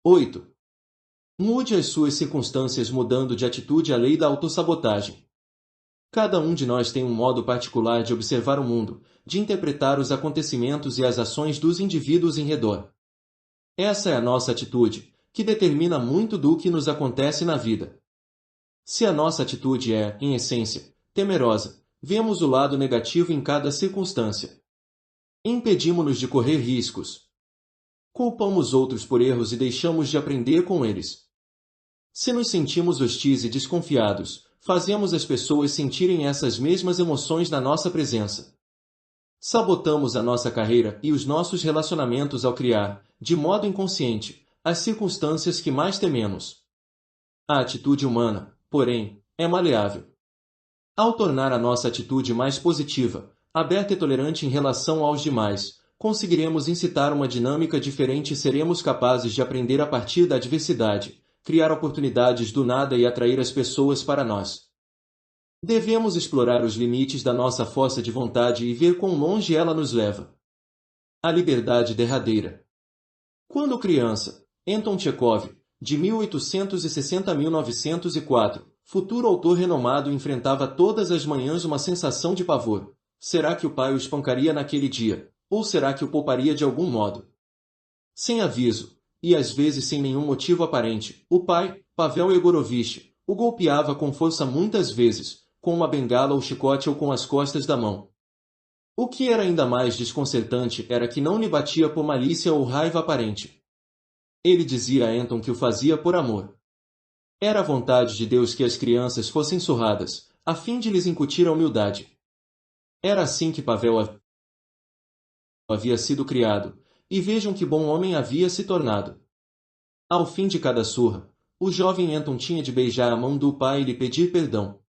8. Mude as suas circunstâncias mudando de atitude a lei da autossabotagem. Cada um de nós tem um modo particular de observar o mundo, de interpretar os acontecimentos e as ações dos indivíduos em redor. Essa é a nossa atitude, que determina muito do que nos acontece na vida. Se a nossa atitude é, em essência, temerosa, vemos o lado negativo em cada circunstância. Impedimos-nos de correr riscos. Culpamos outros por erros e deixamos de aprender com eles. Se nos sentimos hostis e desconfiados, fazemos as pessoas sentirem essas mesmas emoções na nossa presença. Sabotamos a nossa carreira e os nossos relacionamentos ao criar, de modo inconsciente, as circunstâncias que mais tememos. A atitude humana, porém, é maleável. Ao tornar a nossa atitude mais positiva, aberta e tolerante em relação aos demais, conseguiremos incitar uma dinâmica diferente e seremos capazes de aprender a partir da adversidade, criar oportunidades do nada e atrair as pessoas para nós. Devemos explorar os limites da nossa força de vontade e ver quão longe ela nos leva. A liberdade derradeira. Quando criança, Anton Chekhov, de 1860 a 1904, futuro autor renomado, enfrentava todas as manhãs uma sensação de pavor. Será que o pai o espancaria naquele dia? Ou será que o pouparia de algum modo? Sem aviso, e às vezes sem nenhum motivo aparente, o pai, Pavel Yegorovich, o golpeava com força muitas vezes, com uma bengala ou chicote ou com as costas da mão. O que era ainda mais desconcertante era que não lhe batia por malícia ou raiva aparente. Ele dizia a Anton que o fazia por amor. Era a vontade de Deus que as crianças fossem surradas, a fim de lhes incutir a humildade. Era assim que Pavel havia sido criado, e vejam que bom homem havia se tornado. Ao fim de cada surra, o jovem Anton tinha de beijar a mão do pai e lhe pedir perdão.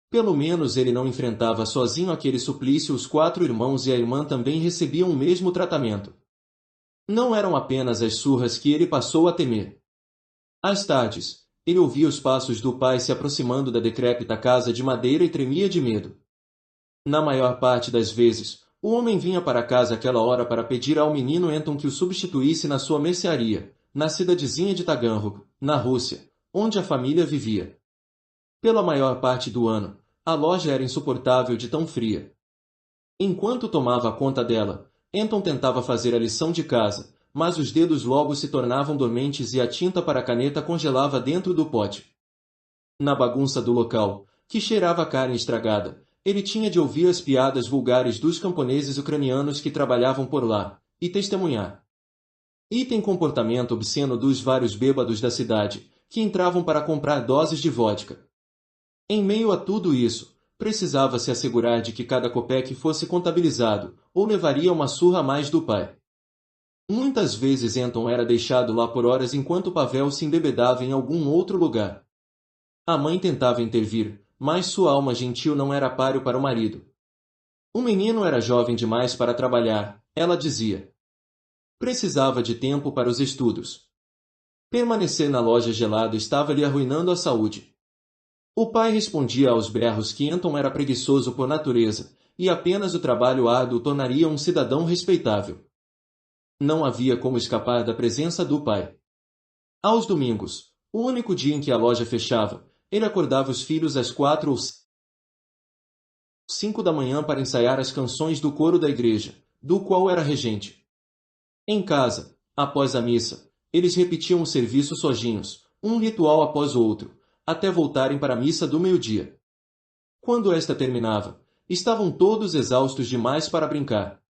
Pelo menos ele não enfrentava sozinho aquele suplício. Os 4 irmãos e a irmã também recebiam o mesmo tratamento. Não eram apenas as surras que ele passou a temer. Às tardes, ele ouvia os passos do pai se aproximando da decrépita casa de madeira e tremia de medo. Na maior parte das vezes, o homem vinha para casa àquela hora para pedir ao menino Anton que o substituísse na sua mercearia, na cidadezinha de Taganrog, na Rússia, onde a família vivia. Pela maior parte do ano, a loja era insuportável de tão fria. Enquanto tomava conta dela, Anton tentava fazer a lição de casa, mas os dedos logo se tornavam dormentes e a tinta para a caneta congelava dentro do pote. Na bagunça do local, que cheirava a carne estragada, ele tinha de ouvir as piadas vulgares dos camponeses ucranianos que trabalhavam por lá, e testemunhar. Item comportamento obsceno dos vários bêbados da cidade, que entravam para comprar doses de vodka. Em meio a tudo isso, precisava se assegurar de que cada copeque fosse contabilizado, ou levaria uma surra a mais do pai. Muitas vezes Anton era deixado lá por horas enquanto Pavel se embebedava em algum outro lugar. A mãe tentava intervir, mas sua alma gentil não era páreo para o marido. O menino era jovem demais para trabalhar, ela dizia. Precisava de tempo para os estudos. Permanecer na loja gelada estava lhe arruinando a saúde. O pai respondia aos berros que Anton era preguiçoso por natureza, e apenas o trabalho árduo o tornaria um cidadão respeitável. Não havia como escapar da presença do pai. Aos domingos, o único dia em que a loja fechava, ele acordava os filhos às 4 ou 5 da manhã para ensaiar as canções do coro da igreja, do qual era regente. Em casa, após a missa, eles repetiam o serviço sozinhos, um ritual após o outro, até voltarem para a missa do meio-dia. Quando esta terminava, estavam todos exaustos demais para brincar.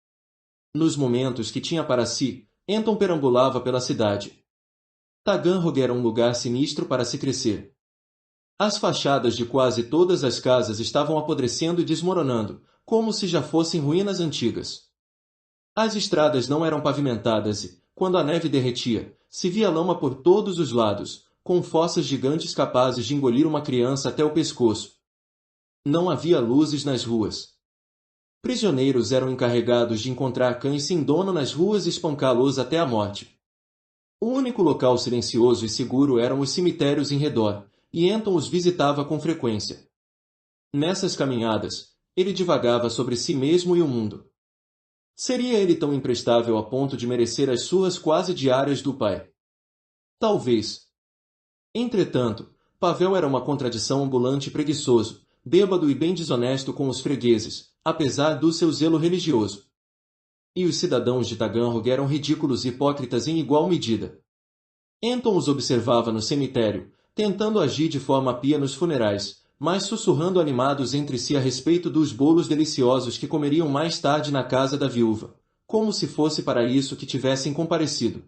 Nos momentos que tinha para si, Anton perambulava pela cidade. Taganrog era um lugar sinistro para se crescer. As fachadas de quase todas as casas estavam apodrecendo e desmoronando, como se já fossem ruínas antigas. As estradas não eram pavimentadas e, quando a neve derretia, se via lama por todos os lados, com fossas gigantes capazes de engolir uma criança até o pescoço. Não havia luzes nas ruas. Prisioneiros eram encarregados de encontrar cães sem dono nas ruas e espancá-los até a morte. O único local silencioso e seguro eram os cemitérios em redor, e Anton os visitava com frequência. Nessas caminhadas, ele divagava sobre si mesmo e o mundo. Seria ele tão imprestável a ponto de merecer as surras quase diárias do pai? Talvez. Entretanto, Pavel era uma contradição ambulante e preguiçoso, bêbado e bem desonesto com os fregueses, apesar do seu zelo religioso. E os cidadãos de Taganrog eram ridículos e hipócritas em igual medida. Anton os observava no cemitério, tentando agir de forma pia nos funerais, mas sussurrando animados entre si a respeito dos bolos deliciosos que comeriam mais tarde na casa da viúva, como se fosse para isso que tivessem comparecido.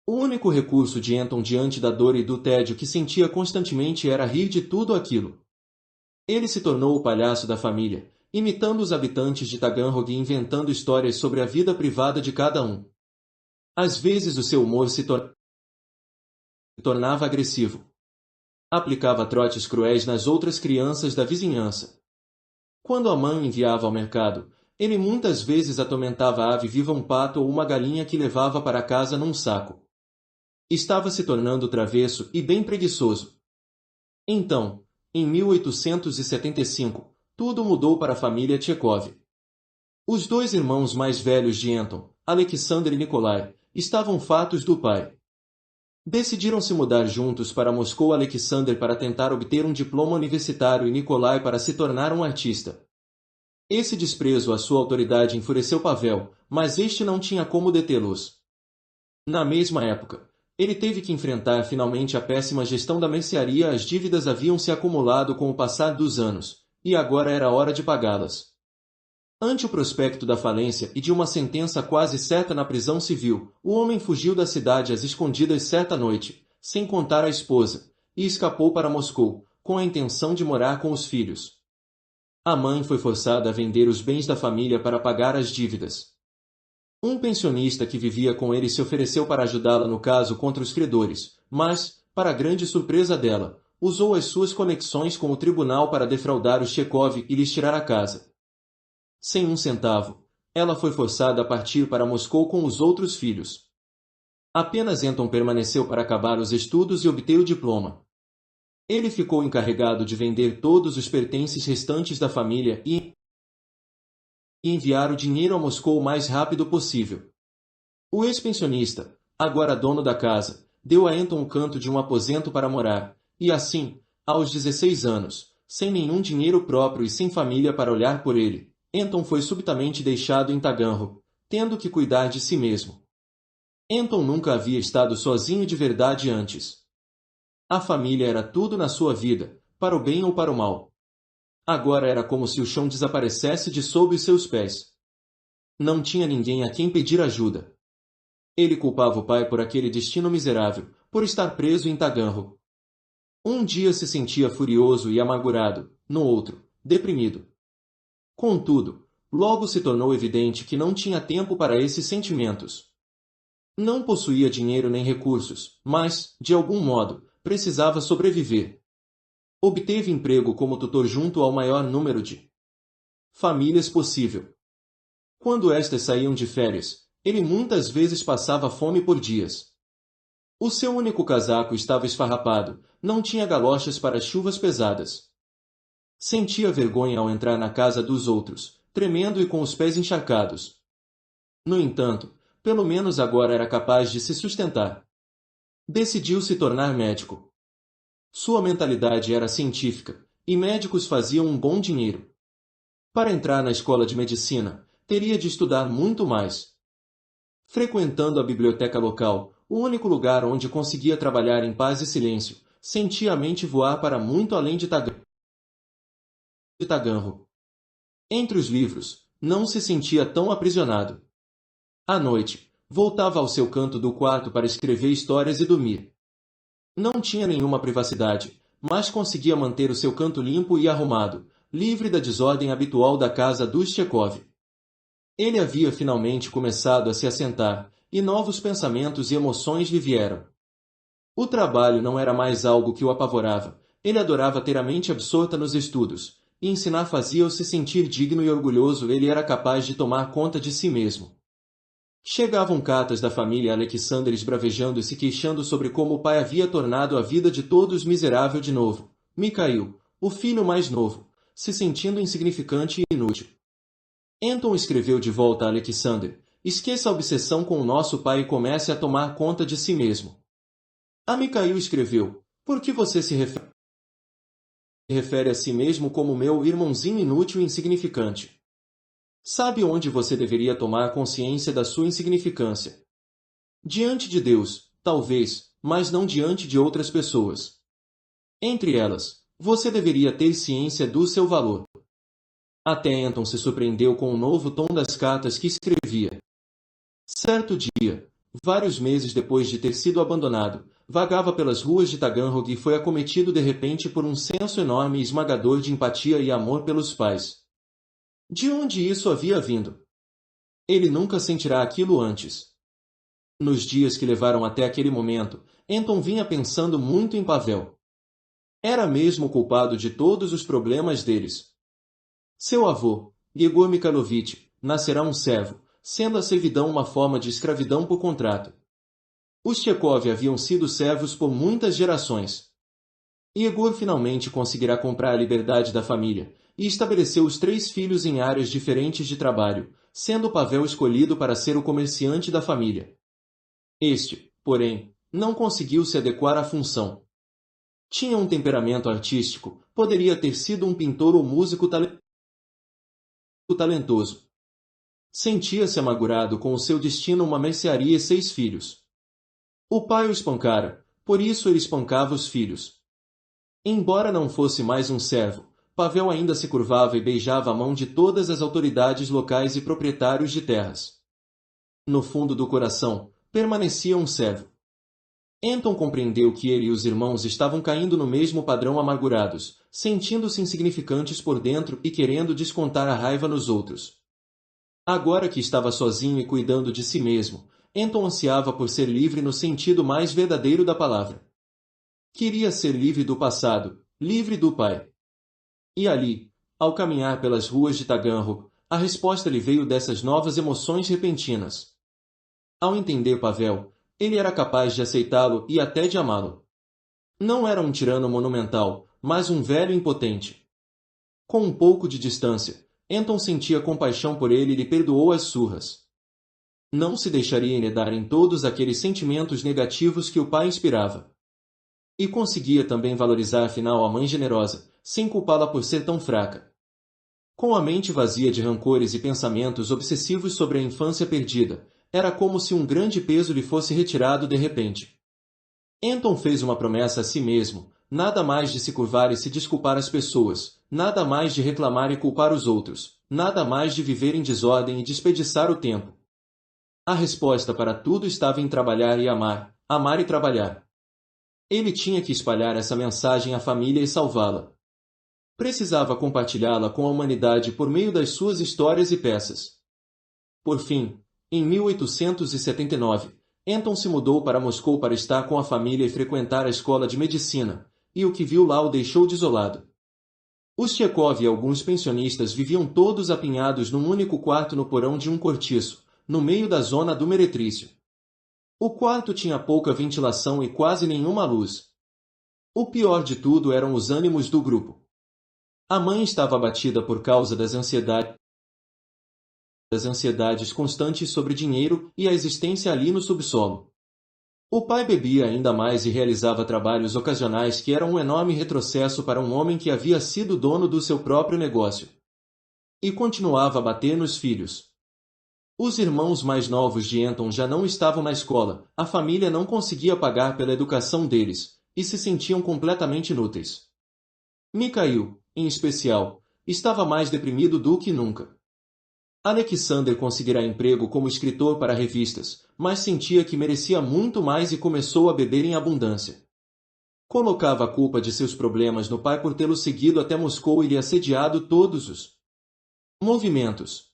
O único recurso de Anton diante da dor e do tédio que sentia constantemente era rir de tudo aquilo. Ele se tornou o palhaço da família, imitando os habitantes de Taganrog e inventando histórias sobre a vida privada de cada um. Às vezes o seu humor se tornava agressivo. Aplicava trotes cruéis nas outras crianças da vizinhança. Quando a mãe o enviava ao mercado, ele muitas vezes atormentava a ave viva, um pato ou uma galinha que levava para casa num saco. Estava se tornando travesso e bem preguiçoso. Então, em 1875, tudo mudou para a família Tchekov. Os dois irmãos mais velhos de Anton, Alexander e Nikolai, estavam fartos do pai. Decidiram se mudar juntos para Moscou, Alexander para tentar obter um diploma universitário e Nikolai para se tornar um artista. Esse desprezo à sua autoridade enfureceu Pavel, mas este não tinha como detê-los. Na mesma época, ele teve que enfrentar finalmente a péssima gestão da mercearia. As dívidas haviam se acumulado com o passar dos anos, e agora era hora de pagá-las. Ante o prospecto da falência e de uma sentença quase certa na prisão civil, o homem fugiu da cidade às escondidas certa noite, sem contar a esposa, e escapou para Moscou, com a intenção de morar com os filhos. A mãe foi forçada a vender os bens da família para pagar as dívidas. Um pensionista que vivia com ele se ofereceu para ajudá-la no caso contra os credores, mas, para grande surpresa dela, usou as suas conexões com o tribunal para defraudar os Tchekov e lhes tirar a casa. Sem um centavo, ela foi forçada a partir para Moscou com os outros filhos. Apenas Anton permaneceu para acabar os estudos e obter o diploma. Ele ficou encarregado de vender todos os pertences restantes da família e enviar o dinheiro a Moscou o mais rápido possível. O ex-pensionista, agora dono da casa, deu a Anton o canto de um aposento para morar, e assim, aos 16 anos, sem nenhum dinheiro próprio e sem família para olhar por ele, Anton foi subitamente deixado em Taganrog, tendo que cuidar de si mesmo. Anton nunca havia estado sozinho de verdade antes. A família era tudo na sua vida, para o bem ou para o mal. Agora era como se o chão desaparecesse de sob os seus pés. Não tinha ninguém a quem pedir ajuda. Ele culpava o pai por aquele destino miserável, por estar preso em Taganrog. Um dia se sentia furioso e amargurado, no outro, deprimido. Contudo, logo se tornou evidente que não tinha tempo para esses sentimentos. Não possuía dinheiro nem recursos, mas, de algum modo, precisava sobreviver. Obteve emprego como tutor junto ao maior número de famílias possível. Quando estas saíam de férias, ele muitas vezes passava fome por dias. O seu único casaco estava esfarrapado, não tinha galochas para chuvas pesadas. Sentia vergonha ao entrar na casa dos outros, tremendo e com os pés encharcados. No entanto, pelo menos agora era capaz de se sustentar. Decidiu se tornar médico. Sua mentalidade era científica, e médicos faziam um bom dinheiro. Para entrar na escola de medicina, teria de estudar muito mais. Frequentando a biblioteca local, o único lugar onde conseguia trabalhar em paz e silêncio, sentia a mente voar para muito além de Taganrog. Entre os livros, não se sentia tão aprisionado. À noite, voltava ao seu canto do quarto para escrever histórias e dormir. Não tinha nenhuma privacidade, mas conseguia manter o seu canto limpo e arrumado, livre da desordem habitual da casa dos Tchekov. Ele havia finalmente começado a se assentar, e novos pensamentos e emoções lhe vieram. O trabalho não era mais algo que o apavorava, ele adorava ter a mente absorta nos estudos, e ensinar fazia-o se sentir digno e orgulhoso. Ele era capaz de tomar conta de si mesmo. Chegavam cartas da família Alexander esbravejando e se queixando sobre como o pai havia tornado a vida de todos miserável de novo. Mikhail, o filho mais novo, se sentindo insignificante e inútil. Anton escreveu de volta a Alexander: esqueça a obsessão com o nosso pai e comece a tomar conta de si mesmo. A Micael escreveu: Por que você se refere a si mesmo como meu irmãozinho inútil e insignificante? Sabe onde você deveria tomar consciência da sua insignificância? Diante de Deus, talvez, mas não diante de outras pessoas. Entre elas, você deveria ter ciência do seu valor. Até Anton se surpreendeu com o novo tom das cartas que escrevia. Certo dia, vários meses depois de ter sido abandonado, vagava pelas ruas de Taganrog e foi acometido de repente por um senso enorme e esmagador de empatia e amor pelos pais. De onde isso havia vindo? Ele nunca sentirá aquilo antes. Nos dias que levaram até aquele momento, Anton vinha pensando muito em Pavel. Era mesmo o culpado de todos os problemas deles. Seu avô, Yegor Mikhailovich, nascerá um servo, sendo a servidão uma forma de escravidão por contrato. Os Tchekov haviam sido servos por muitas gerações. Yegor finalmente conseguirá comprar a liberdade da família, e estabeleceu os 3 filhos em áreas diferentes de trabalho, sendo Pavel escolhido para ser o comerciante da família. Este, porém, não conseguiu se adequar à função. Tinha um temperamento artístico, poderia ter sido um pintor ou músico talentoso. Sentia-se amargurado com o seu destino uma mercearia e 6 filhos. O pai o espancara, por isso ele espancava os filhos. Embora não fosse mais um servo, Pavel ainda se curvava e beijava a mão de todas as autoridades locais e proprietários de terras. No fundo do coração, permanecia um servo. Anton compreendeu que ele e os irmãos estavam caindo no mesmo padrão amargurados, sentindo-se insignificantes por dentro e querendo descontar a raiva nos outros. Agora que estava sozinho e cuidando de si mesmo, Anton ansiava por ser livre no sentido mais verdadeiro da palavra. Queria ser livre do passado, livre do pai. E ali, ao caminhar pelas ruas de Taganrog, a resposta lhe veio dessas novas emoções repentinas. Ao entender Pavel, ele era capaz de aceitá-lo e até de amá-lo. Não era um tirano monumental, mas um velho impotente. Com um pouco de distância, Anton sentia compaixão por ele e lhe perdoou as surras. Não se deixaria enredar em todos aqueles sentimentos negativos que o pai inspirava. E conseguia também valorizar afinal a mãe generosa, sem culpá-la por ser tão fraca. Com a mente vazia de rancores e pensamentos obsessivos sobre a infância perdida, era como se um grande peso lhe fosse retirado de repente. Anton fez uma promessa a si mesmo, nada mais de se curvar e se desculpar às pessoas, nada mais de reclamar e culpar os outros, nada mais de viver em desordem e desperdiçar o tempo. A resposta para tudo estava em trabalhar e amar, amar e trabalhar. Ele tinha que espalhar essa mensagem à família e salvá-la. Precisava compartilhá-la com a humanidade por meio das suas histórias e peças. Por fim, em 1879, Anton se mudou para Moscou para estar com a família e frequentar a escola de medicina, e o que viu lá o deixou desolado. Os Tchekov e alguns pensionistas viviam todos apinhados num único quarto no porão de um cortiço, no meio da zona do meretrício. O quarto tinha pouca ventilação e quase nenhuma luz. O pior de tudo eram os ânimos do grupo. A mãe estava abatida por causa das ansiedades constantes sobre dinheiro e a existência ali no subsolo. O pai bebia ainda mais e realizava trabalhos ocasionais que eram um enorme retrocesso para um homem que havia sido dono do seu próprio negócio. E continuava a bater nos filhos. Os irmãos mais novos de Anton já não estavam na escola, a família não conseguia pagar pela educação deles, e se sentiam completamente inúteis. Mikhail, em especial, estava mais deprimido do que nunca. Alexander conseguirá emprego como escritor para revistas, mas sentia que merecia muito mais e começou a beber em abundância. Colocava a culpa de seus problemas no pai por tê-lo seguido até Moscou e lhe assediado todos os movimentos.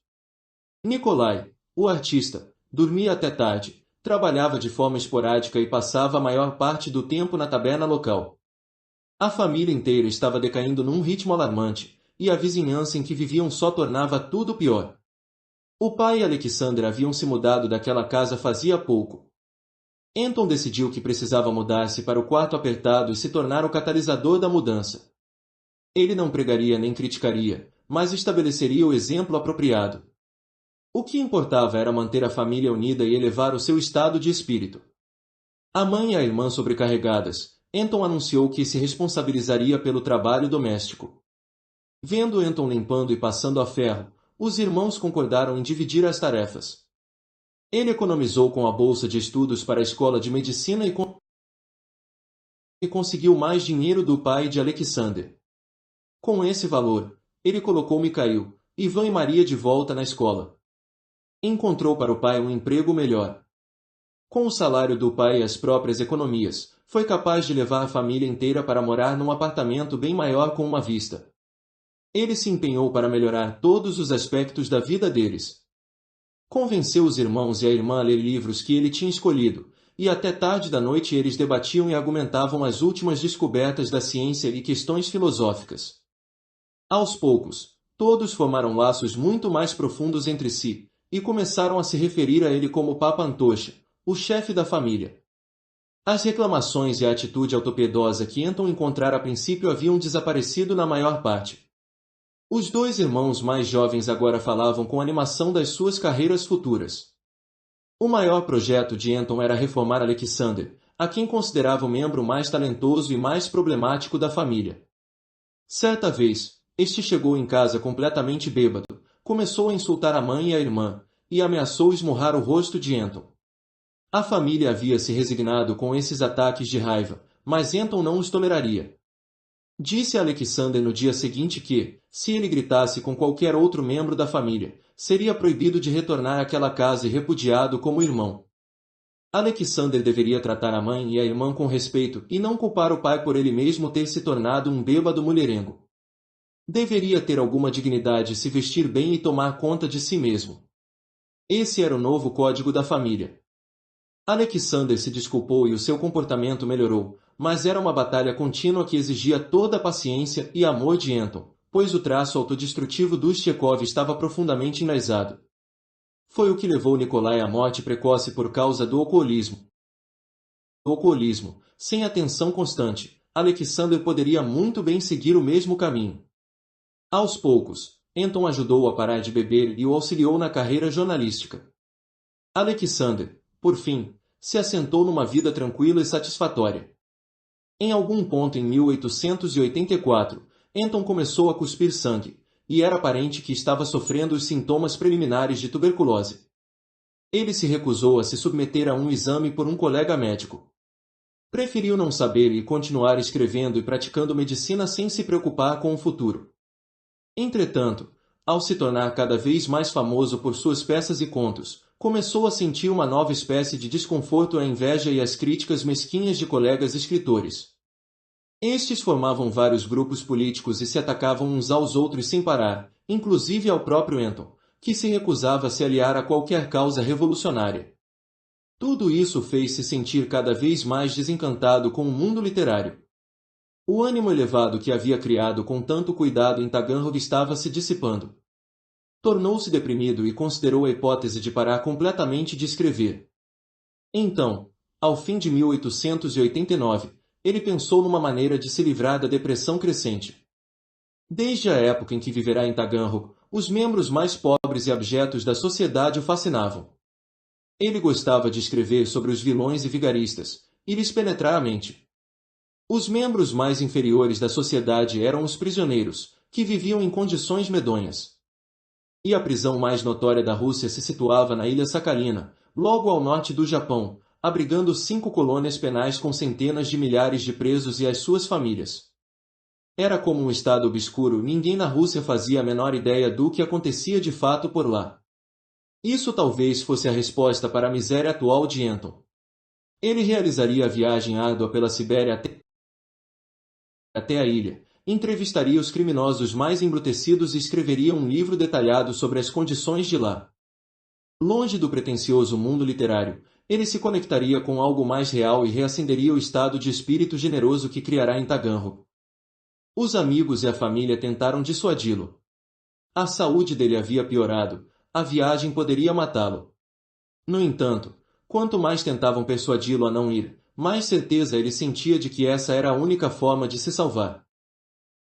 Nikolai, o artista, dormia até tarde, trabalhava de forma esporádica e passava a maior parte do tempo na taberna local. A família inteira estava decaindo num ritmo alarmante, e a vizinhança em que viviam só tornava tudo pior. O pai e Alexander haviam se mudado daquela casa fazia pouco. Anton decidiu que precisava mudar-se para o quarto apertado e se tornar o catalisador da mudança. Ele não pregaria nem criticaria, mas estabeleceria o exemplo apropriado. O que importava era manter a família unida e elevar o seu estado de espírito. A mãe e a irmã sobrecarregadas, Anton anunciou que se responsabilizaria pelo trabalho doméstico. Vendo Anton limpando e passando a ferro, os irmãos concordaram em dividir as tarefas. Ele economizou com a bolsa de estudos para a escola de medicina e conseguiu mais dinheiro do pai de Alexander. Com esse valor, ele colocou Mikhail, Ivan e Maria de volta na escola. Encontrou para o pai um emprego melhor. Com o salário do pai e as próprias economias, foi capaz de levar a família inteira para morar num apartamento bem maior com uma vista. Ele se empenhou para melhorar todos os aspectos da vida deles. Convenceu os irmãos e a irmã a ler livros que ele tinha escolhido, e até tarde da noite eles debatiam e argumentavam as últimas descobertas da ciência e questões filosóficas. Aos poucos, todos formaram laços muito mais profundos entre si, e começaram a se referir a ele como Papa Antosha, o chefe da família. As reclamações e a atitude autopiedosa que Anton encontrara a princípio haviam desaparecido na maior parte. Os dois irmãos mais jovens agora falavam com animação das suas carreiras futuras. O maior projeto de Anton era reformar Alexander, a quem considerava o membro mais talentoso e mais problemático da família. Certa vez, este chegou em casa completamente bêbado, começou a insultar a mãe e a irmã, e ameaçou esmurrar o rosto de Anton. A família havia se resignado com esses ataques de raiva, mas Anton não os toleraria. Disse a Alexander no dia seguinte que, se ele gritasse com qualquer outro membro da família, seria proibido de retornar àquela casa e repudiado como irmão. Alexander deveria tratar a mãe e a irmã com respeito e não culpar o pai por ele mesmo ter se tornado um bêbado mulherengo. Deveria ter alguma dignidade, se vestir bem e tomar conta de si mesmo. Esse era o novo código da família. Alexander se desculpou e o seu comportamento melhorou, mas era uma batalha contínua que exigia toda a paciência e amor de Anton, pois o traço autodestrutivo do Chekhov estava profundamente enraizado. Foi o que levou Nikolai à morte precoce por causa do alcoolismo. Sem atenção constante, Alexander poderia muito bem seguir o mesmo caminho. Aos poucos, Anton ajudou-o a parar de beber e o auxiliou na carreira jornalística. Alexander, por fim, se assentou numa vida tranquila e satisfatória. Em algum ponto em 1884, Anton começou a cuspir sangue, e era aparente que estava sofrendo os sintomas preliminares de tuberculose. Ele se recusou a se submeter a um exame por um colega médico. Preferiu não saber e continuar escrevendo e praticando medicina sem se preocupar com o futuro. Entretanto, ao se tornar cada vez mais famoso por suas peças e contos, começou a sentir uma nova espécie de desconforto à inveja e às críticas mesquinhas de colegas escritores. Estes formavam vários grupos políticos e se atacavam uns aos outros sem parar, inclusive ao próprio Anton, que se recusava a se aliar a qualquer causa revolucionária. Tudo isso fez-se sentir cada vez mais desencantado com o mundo literário. O ânimo elevado que havia criado com tanto cuidado em Taganrog estava se dissipando. Tornou-se deprimido e considerou a hipótese de parar completamente de escrever. Então, ao fim de 1889, ele pensou numa maneira de se livrar da depressão crescente. Desde a época em que viverá em Taganrog, os membros mais pobres e abjetos da sociedade o fascinavam. Ele gostava de escrever sobre os vilões e vigaristas, e lhes penetrar a mente. Os membros mais inferiores da sociedade eram os prisioneiros, que viviam em condições medonhas. E a prisão mais notória da Rússia se situava na ilha Sakhalina, logo ao norte do Japão, abrigando 5 colônias penais com centenas de milhares de presos e as suas famílias. Era como um estado obscuro, ninguém na Rússia fazia a menor ideia do que acontecia de fato por lá. Isso talvez fosse a resposta para a miséria atual de Anton. Ele realizaria a viagem árdua pela Sibéria até a ilha, entrevistaria os criminosos mais embrutecidos e escreveria um livro detalhado sobre as condições de lá. Longe do pretensioso mundo literário, ele se conectaria com algo mais real e reacenderia o estado de espírito generoso que criará em Taganrog. Os amigos e a família tentaram dissuadi-lo. A saúde dele havia piorado, a viagem poderia matá-lo. No entanto, quanto mais tentavam persuadi-lo a não ir, mais certeza ele sentia de que essa era a única forma de se salvar.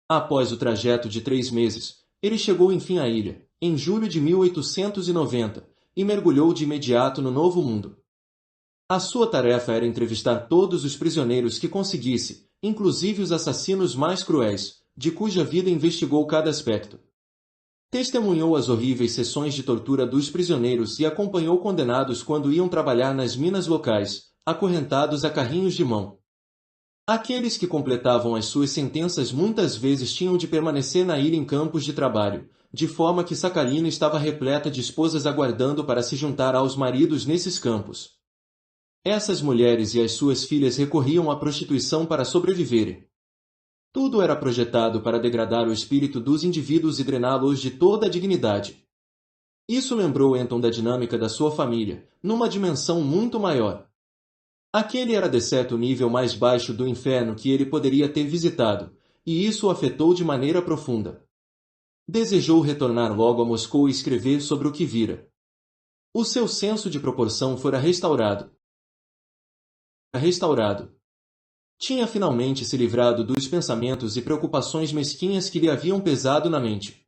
Após o trajeto de 3 meses, ele chegou enfim à ilha, em julho de 1890, e mergulhou de imediato no Novo Mundo. A sua tarefa era entrevistar todos os prisioneiros que conseguisse, inclusive os assassinos mais cruéis, de cuja vida investigou cada aspecto. Testemunhou as horríveis sessões de tortura dos prisioneiros e acompanhou condenados quando iam trabalhar nas minas locais, acorrentados a carrinhos de mão. Aqueles que completavam as suas sentenças muitas vezes tinham de permanecer na ilha em campos de trabalho, de forma que Sakhalina estava repleta de esposas aguardando para se juntar aos maridos nesses campos. Essas mulheres e as suas filhas recorriam à prostituição para sobreviverem. Tudo era projetado para degradar o espírito dos indivíduos e drená-los de toda a dignidade. Isso lembrou Anton da dinâmica da sua família, numa dimensão muito maior. Aquele era de certo o nível mais baixo do inferno que ele poderia ter visitado, e isso o afetou de maneira profunda. Desejou retornar logo a Moscou e escrever sobre o que vira. O seu senso de proporção fora restaurado. Tinha finalmente se livrado dos pensamentos e preocupações mesquinhas que lhe haviam pesado na mente.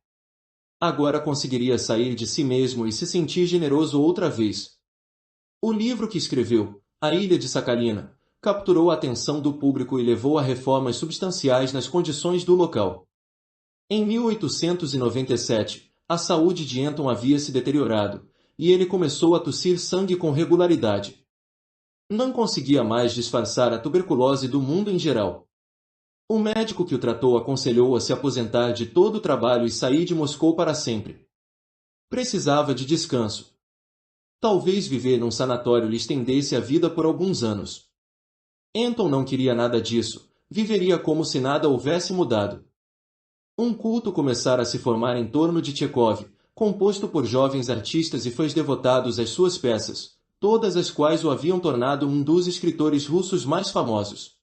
Agora conseguiria sair de si mesmo e se sentir generoso outra vez. O livro que escreveu, A Ilha de Sakhalina, capturou a atenção do público e levou a reformas substanciais nas condições do local. Em 1897, a saúde de Anton havia se deteriorado, e ele começou a tossir sangue com regularidade. Não conseguia mais disfarçar a tuberculose do mundo em geral. O médico que o tratou aconselhou a se aposentar de todo o trabalho e sair de Moscou para sempre. Precisava de descanso. Talvez viver num sanatório lhe estendesse a vida por alguns anos. Anton não queria nada disso, viveria como se nada houvesse mudado. Um culto começara a se formar em torno de Tchekov, composto por jovens artistas e fãs devotados às suas peças, todas as quais o haviam tornado um dos escritores russos mais famosos.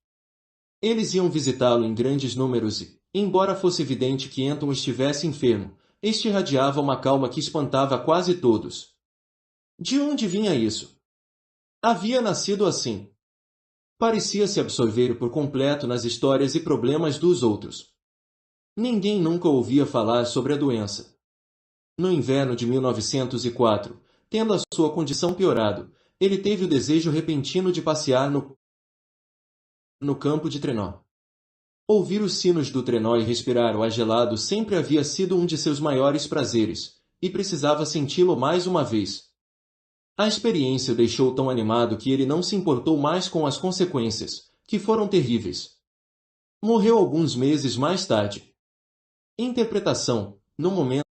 Eles iam visitá-lo em grandes números e, embora fosse evidente que Anton estivesse enfermo, este irradiava uma calma que espantava quase todos. De onde vinha isso? Havia nascido assim. Parecia se absorver por completo nas histórias e problemas dos outros. Ninguém nunca ouvia falar sobre a doença. No inverno de 1904, tendo a sua condição piorado, ele teve o desejo repentino de passear no campo de trenó. Ouvir os sinos do trenó e respirar o ar gelado sempre havia sido um de seus maiores prazeres, e precisava senti-lo mais uma vez. A experiência o deixou tão animado que ele não se importou mais com as consequências, que foram terríveis. Morreu alguns meses mais tarde. Interpretação, no momento